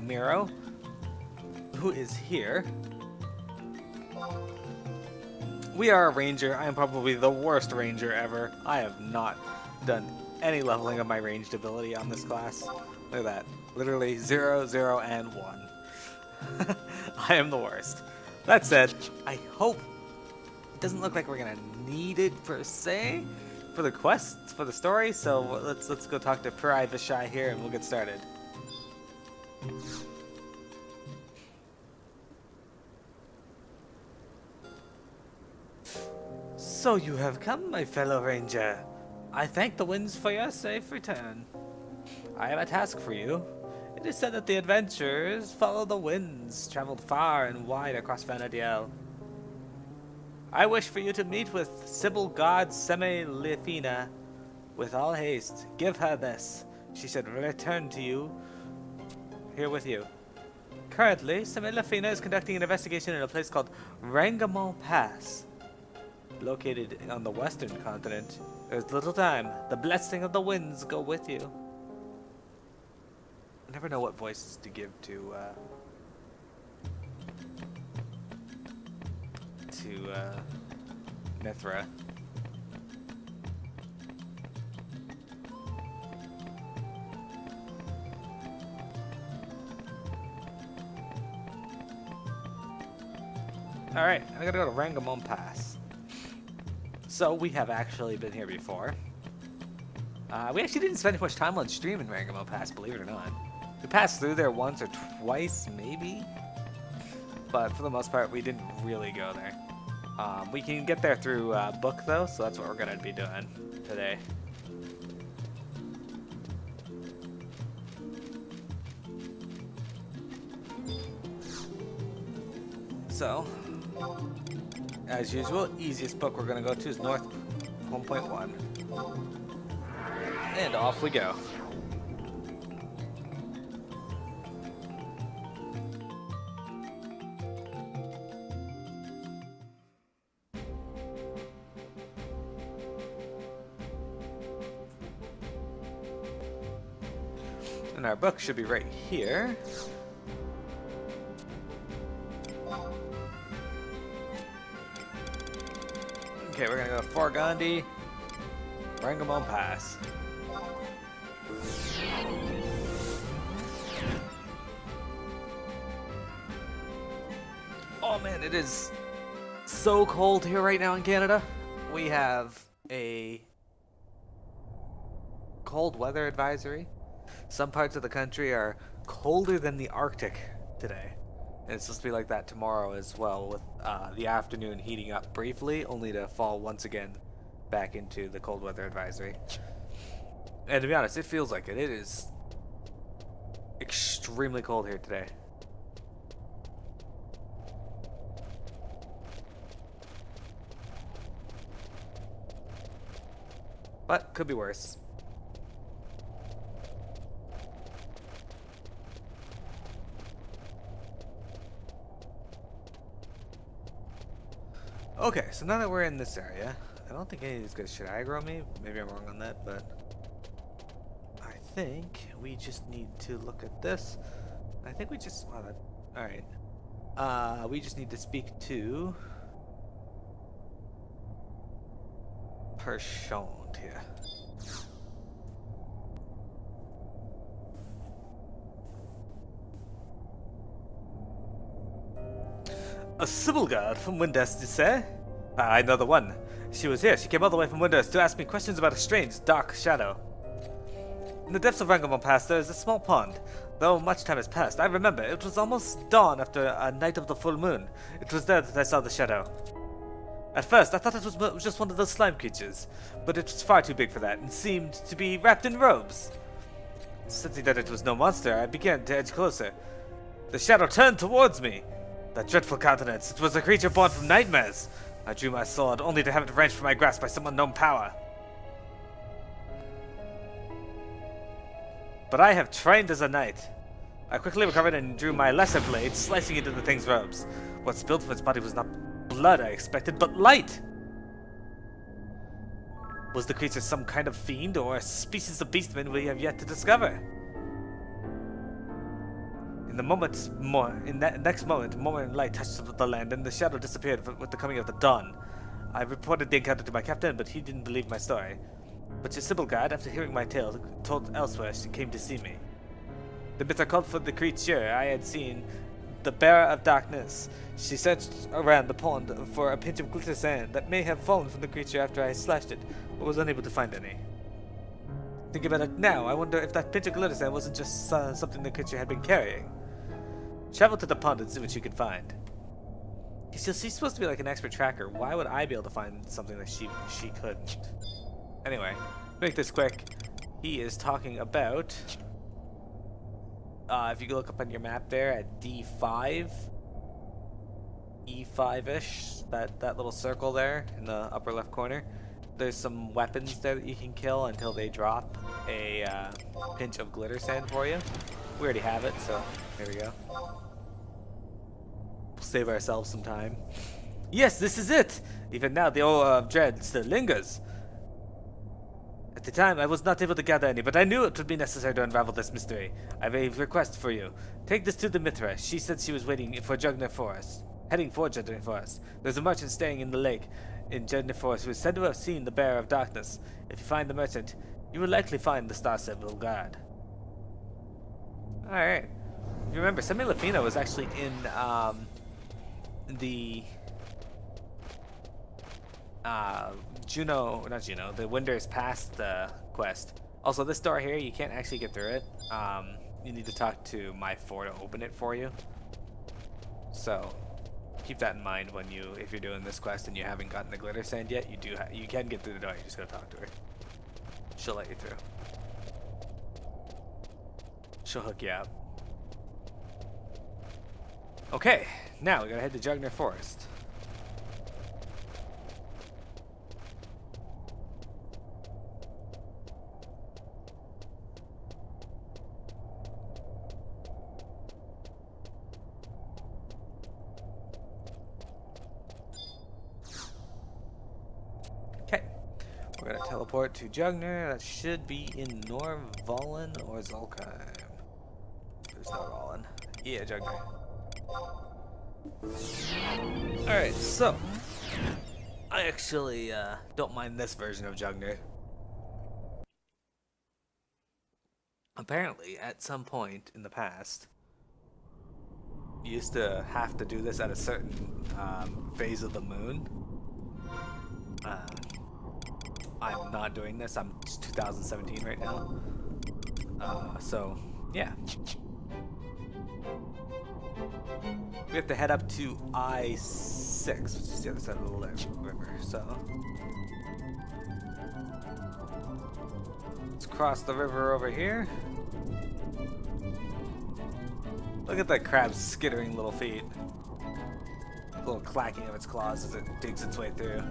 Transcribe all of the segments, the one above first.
Miro, who is here. We are a ranger. I am probably the worst ranger ever. I have not done any leveling of my ranged ability on this class. Look at that. Literally 0, 0, and 1. I am the worst. That said, I hope it doesn't look like we're gonna need it per se for the quests, for the story, so let's go talk to Perah Vashai here and we'll get started. So you have come, my fellow ranger. I thank the winds for your safe return. I have a task for you. It is said that the adventurers follow the winds, traveled far and wide across Vanadiel. I wish for you to meet with Sibyl Guard Semih Lafihina with all haste. Give her this. She should return to you here with you. Currently, Semih Lafihina is conducting an investigation in a place called Rangamon Pass, located on the western continent. There's little time. The blessing of the winds go with you. I never know what voices to give to Mithra. Alright, I gotta go to Rangamon Pass. So, we have actually been here before. We actually didn't spend much time on stream in Rangamon Pass, believe it or not. We passed through there once or twice, maybe? But for the most part, we didn't really go there. We can get there through book, though, so that's what we're going to be doing today. So, as usual, easiest book we're going to go to is North 1.1. And off we go. And our book should be right here. Okay, we're gonna go to Fort Gandhi, Rangamon Pass. Oh man, it is so cold here right now in Canada. We have a cold weather advisory. Some parts of the country are colder than the Arctic today. And it's supposed to be like that tomorrow as well, with the afternoon heating up briefly, only to fall once again back into the cold weather advisory. And to be honest, it feels like it. It is extremely cold here today. But could be worse. Okay, so now that we're in this area, I don't think any of these guys should aggro me. Maybe I'm wrong on that, but I think we just need to look at this. I think we just... Well, alright. We just need to speak to Pershond here. A Sibyl Guard from Windows, you say? I know the one. She was here. She came all the way from Windows to ask me questions about a strange, dark shadow. In the depths of Rangamon Pass, there is a small pond. Though much time has passed, I remember it was almost dawn after a night of the full moon. It was there that I saw the shadow. At first, I thought it was just one of those slime creatures, but it was far too big for that and seemed to be wrapped in robes. Sensing that it was no monster, I began to edge closer. The shadow turned towards me. That dreadful countenance, it was a creature born from nightmares. I drew my sword, only to have it wrenched from my grasp by some unknown power. But I have trained as a knight. I quickly recovered and drew my lesser blade, slicing into the thing's robes. What spilled from its body was not blood I expected, but light! Was the creature some kind of fiend, or a species of beastman we have yet to discover? In In that next moment, more light touched the land, and the shadow disappeared with the coming of the dawn. I reported the encounter to my captain, but he didn't believe my story. But Sibyl Guard, after hearing my tale, told elsewhere she came to see me. The bitter called for the creature I had seen, the bearer of darkness. She searched around the pond for a pinch of glitter sand that may have fallen from the creature after I slashed it, but was unable to find any. Thinking about it now, I wonder if that pinch of glitter sand wasn't just something the creature had been carrying. Travel to the pond and see what you can find. She's supposed to be like an expert tracker. Why would I be able to find something that she couldn't? Anyway, to make this quick, he is talking about, if you look up on your map there at D5, E5-ish, that little circle there in the upper left corner, there's some weapons there that you can kill until they drop a pinch of glitter sand for you. We already have it, so there we go. Save ourselves some time. Yes, this is it! Even now, the aura of dread still lingers. At the time, I was not able to gather any, but I knew it would be necessary to unravel this mystery. I have a request for you. Take this to the Mithra. She said she was waiting for Jugner Forest. Heading for Jugner Forest. There's a merchant staying in the lake in Jugner Forest who is said to have seen the Bearer of Darkness. If you find the merchant, you will likely find the Star Sibyl Guard. Alright. If you remember, Semih Lafihina was actually in the the Winter's Past quest. Also, this door here, you can't actually get through it. You need to talk to my 4 to open it for you. So keep that in mind when if you're doing this quest and you haven't gotten the glitter sand yet. You can get through the door. You just gotta talk to her. She'll let you through. She'll hook you up. Okay, now we gotta head to Jugner Forest. Okay, we're gonna teleport to Jugner. That should be in Norvalen or Zolkheim. There's Norvalen. Yeah, Jugner. Alright, so I actually don't mind this version of Jugner. Apparently, at some point in the past, you used to have to do this at a certain phase of the moon. I'm not doing this. I'm 2017 right now. So, yeah. We have to head up to I-6, which is the other side of the river, so let's cross the river over here. Look at that crab's skittering little feet. A little clacking of its claws as it digs its way through.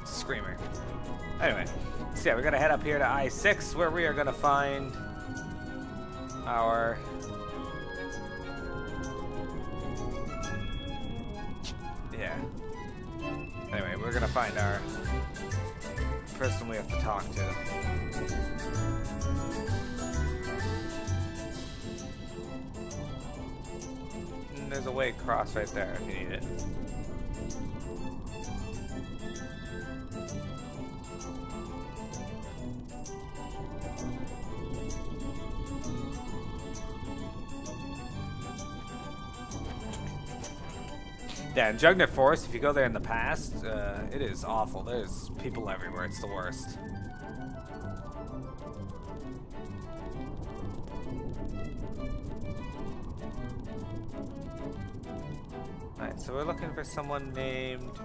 Screamer. Anyway, so yeah, we're gonna head up here to I-6 where we are gonna find our Anyway, we're gonna find our person we have to talk to. And there's a way across right there if you need it. Yeah, in Jugner Forest, if you go there in the past, it is awful. There's people everywhere. It's the worst. Alright, so we're looking for someone named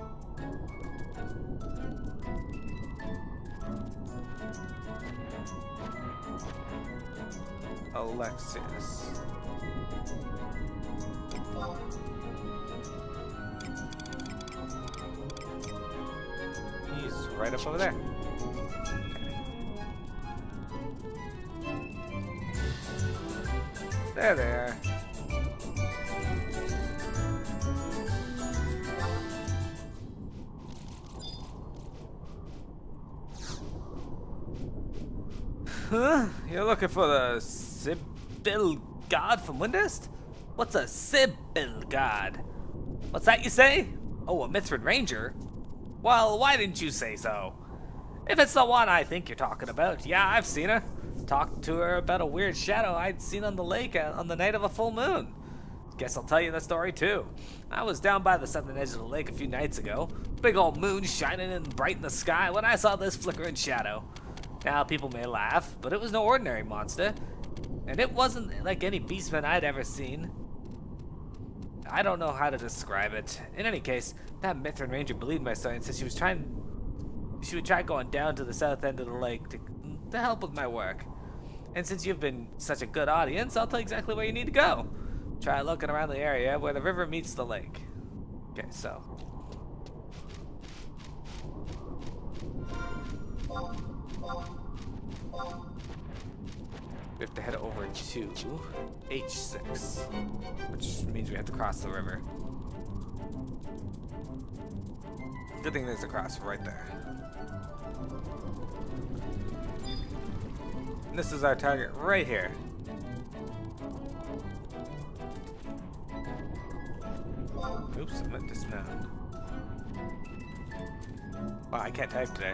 Alexius. He's right up over there. Okay. There. Huh? You're looking for the Sibyl Guard from Windest? What's a Sibyl Guard? What's that you say? Oh, a Mithrin Ranger? Well, why didn't you say so? If it's the one I think you're talking about, yeah, I've seen her. Talked to her about a weird shadow I'd seen on the lake on the night of a full moon. Guess I'll tell you the story too. I was down by the southern edge of the lake a few nights ago. Big old moon shining and bright in the sky when I saw this flickering shadow. Now, people may laugh, but it was no ordinary monster. And it wasn't like any beastman I'd ever seen. I don't know how to describe it. In any case, that Mithrin Ranger believed my story and said she would try going down to the south end of the lake to help with my work. And since you've been such a good audience, I'll tell you exactly where you need to go. Try looking around the area where the river meets the lake. Okay, so. We have to head over to H6, which means we have to cross the river. Good thing there's a cross right there. And this is our target right here. Oops, I meant dismount. Wow, I can't type today.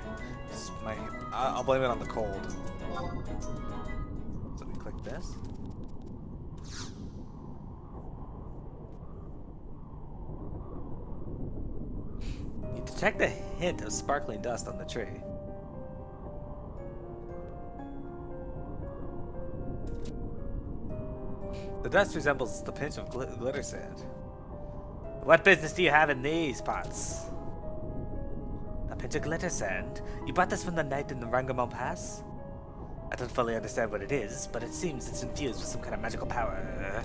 I'll blame it on the cold. So let me click this. You detect a hint of sparkling dust on the tree. The dust resembles the pinch of glitter sand. What business do you have in these parts? A pinch of glitter sand? You brought this from the night in the Rangamon Pass? I don't fully understand what it is, but it seems it's infused with some kind of magical power.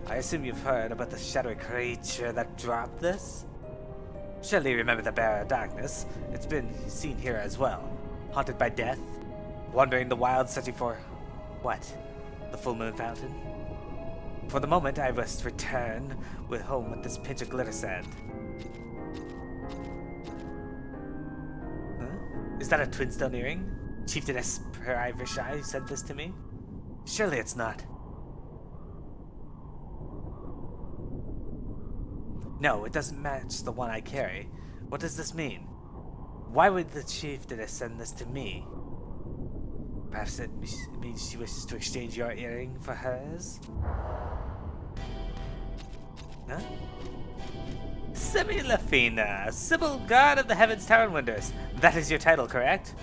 I assume you've heard about the shadowy creature that dropped this? Surely you remember the Bearer of Darkness. It's been seen here as well. Haunted by death, wandering the wild searching for... what? The full moon fountain? For the moment, I must return home with this pinch of glitter sand. Huh? Is that a twinstone earring? Chieftainess Perah Vashai sent this to me? Surely it's not. No, it doesn't match the one I carry. What does this mean? Why would the chieftainess send this to me? Perhaps it means she wishes to exchange your earring for hers? Huh? Semih Lafihina, Sibyl Guard of the Heavens Tower and Wonders. That is your title, correct?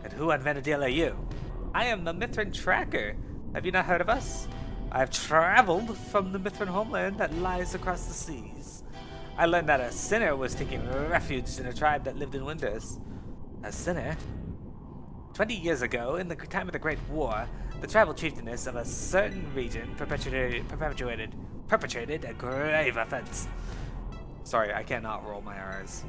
And who on Vanadil are you? I am the Mithrin Tracker. Have you not heard of us? I have traveled from the Mithrin homeland that lies across the seas. I learned that a sinner was taking refuge in a tribe that lived in Winders. A sinner? 20 years ago, in the time of the Great War, the tribal chieftainess of a certain region perpetrated a grave offense. Sorry, I cannot roll my R's.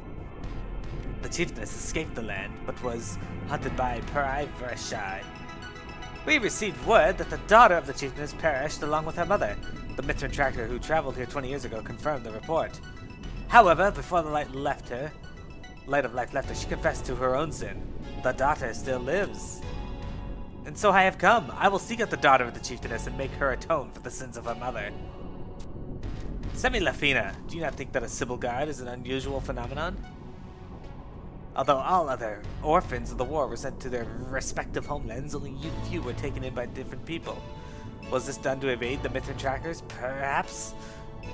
The chieftainess escaped the land, but was hunted by Perah Vashai. We received word that the daughter of the chieftainess perished along with her mother. The Mithrin Tracker who traveled here 20 years ago confirmed the report. However, before the light of life left her, she confessed to her own sin. The daughter still lives. And so I have come. I will seek out the daughter of the chieftainess and make her atone for the sins of her mother. Semih Lafihina, do you not think that a Sibyl Guard is an unusual phenomenon? Although all other orphans of the war were sent to their respective homelands, only few were taken in by different people. Was this done to evade the Mithrin Trackers, perhaps?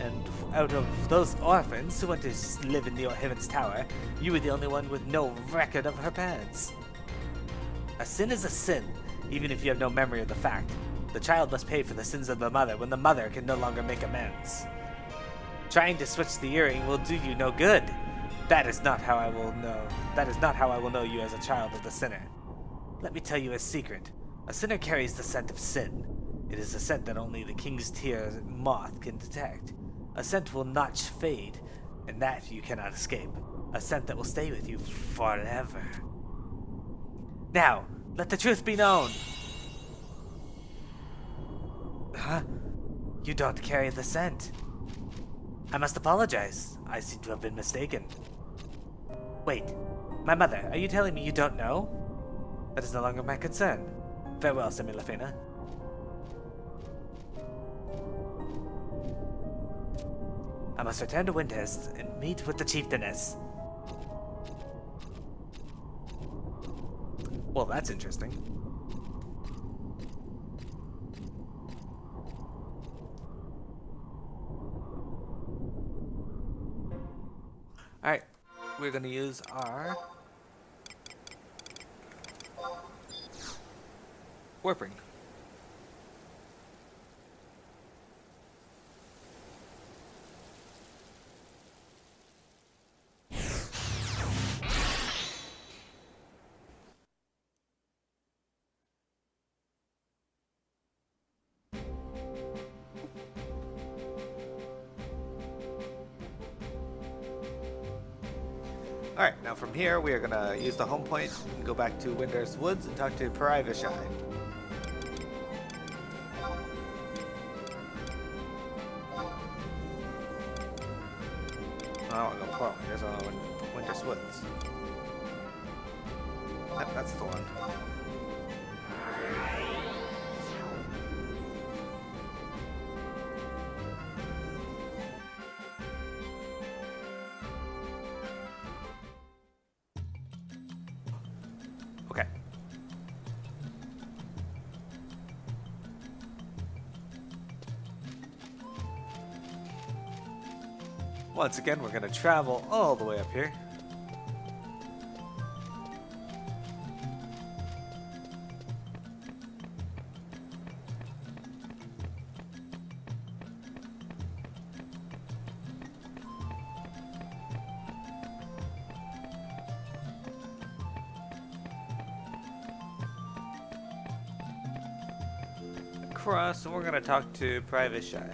And out of those orphans who went to live in the Heaven's Tower, you were the only one with no record of her parents. A sin is a sin, even if you have no memory of the fact. The child must pay for the sins of the mother when the mother can no longer make amends. Trying to switch the earring will do you no good. That is not how I will know you as a child of the sinner. Let me tell you a secret. A sinner carries the scent of sin. It is a scent that only the King's Tear moth can detect. A scent will not fade, and that you cannot escape. A scent that will stay with you forever. Now, let the truth be known. Huh? You don't carry the scent. I must apologize. I seem to have been mistaken. Wait, my mother, are you telling me you don't know? That is no longer my concern. Farewell, Semih Lafihina. I must return to Windhurst and meet with the chieftainess. Well, that's interesting. Alright, we're gonna use our warping. Alright, now from here we are going to use the home point and go back to Windhurst Woods and talk to Perah Vashai. I don't want to go Portland, I just want to go Windhurst Woods. Yep, that's the one. Okay. Once again, we're going to travel all the way up here. Across, and we're going to talk to Perah Vashai.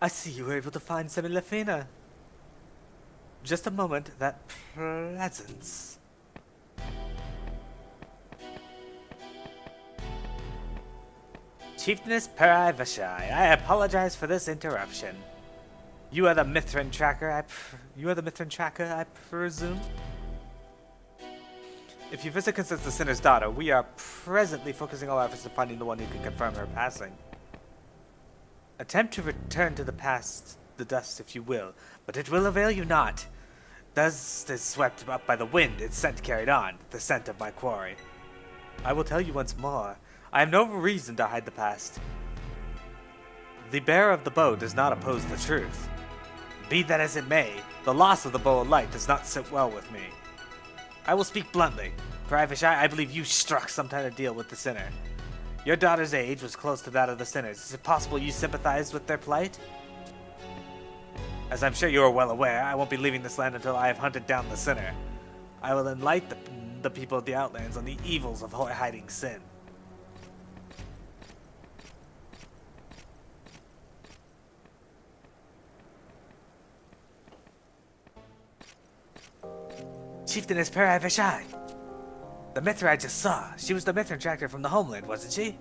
I see you were able to find Sibyl Lafihina. Just a moment, that presence. Chieftainess Perah Vashai, I apologize for this interruption. You are the Mithrin tracker, I presume? If you visit concerns the Sinner's daughter, we are presently focusing all our efforts on finding the one who can confirm her passing. Attempt to return to the past, the dust if you will, but it will avail you not. Dust is swept up by the wind, its scent carried on, the scent of my quarry. I will tell you once more, I have no reason to hide the past. The bearer of the bow does not oppose the truth. Be that as it may, the loss of the bow of light does not sit well with me. I will speak bluntly. Perah Vashai, I believe you struck some kind of deal with the Sinner. Your daughter's age was close to that of the Sinners. Is it possible you sympathize with their plight? As I'm sure you are well aware, I won't be leaving this land until I have hunted down the Sinner. I will enlighten the people of the Outlands on the evils of hiding sin. Chieftainess Perah Vashai! The Mithra I just saw. She was the Mithrin tracker from the homeland, wasn't she?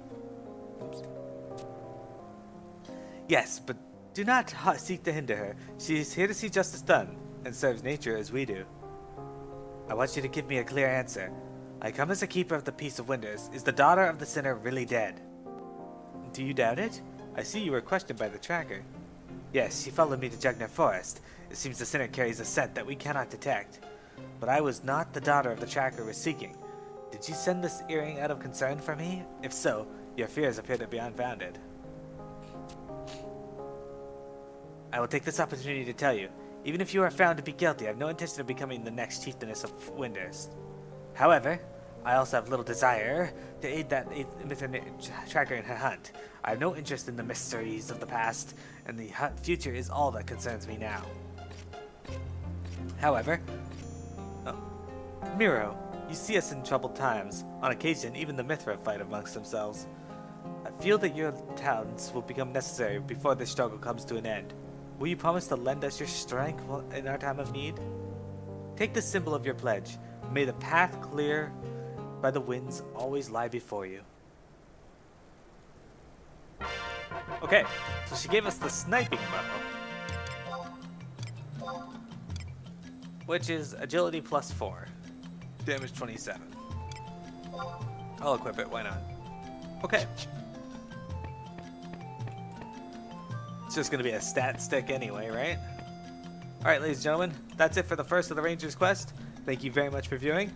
Oops. Yes, but do not seek to hinder her. She is here to see justice done, and serves nature as we do. I want you to give me a clear answer. I come as a keeper of the peace of Windhurst. Is the daughter of the Sinner really dead? Do you doubt it? I see you were questioned by the tracker. Yes, she followed me to Jugner Forest. It seems the Sinner carries a scent that we cannot detect. But I was not the daughter of the tracker we're seeking. Did you send this earring out of concern for me? If so, your fears appear to be unfounded. I will take this opportunity to tell you, even if you are found to be guilty, I have no intention of becoming the next chieftainess of Windhurst. However, I also have little desire to aid that tracker in her hunt. I have no interest in the mysteries of the past, and the future is all that concerns me now. However, Miro, you see us in troubled times. On occasion, even the Mithra fight amongst themselves. I feel that your talents will become necessary before this struggle comes to an end. Will you promise to lend us your strength in our time of need? Take the symbol of your pledge. May the path clear by the winds always lie before you. Okay, so she gave us the sniping bow, which is agility plus 4, damage 27. I'll equip it, why not? Okay. It's just gonna be a stat stick anyway, right? Alright, ladies and gentlemen, that's it for the first of the Ranger's Quest. Thank you very much for viewing.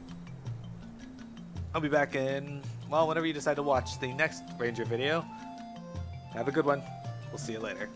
I'll be back in, well, whenever you decide to watch the next Ranger video. Have a good one. We'll see you later.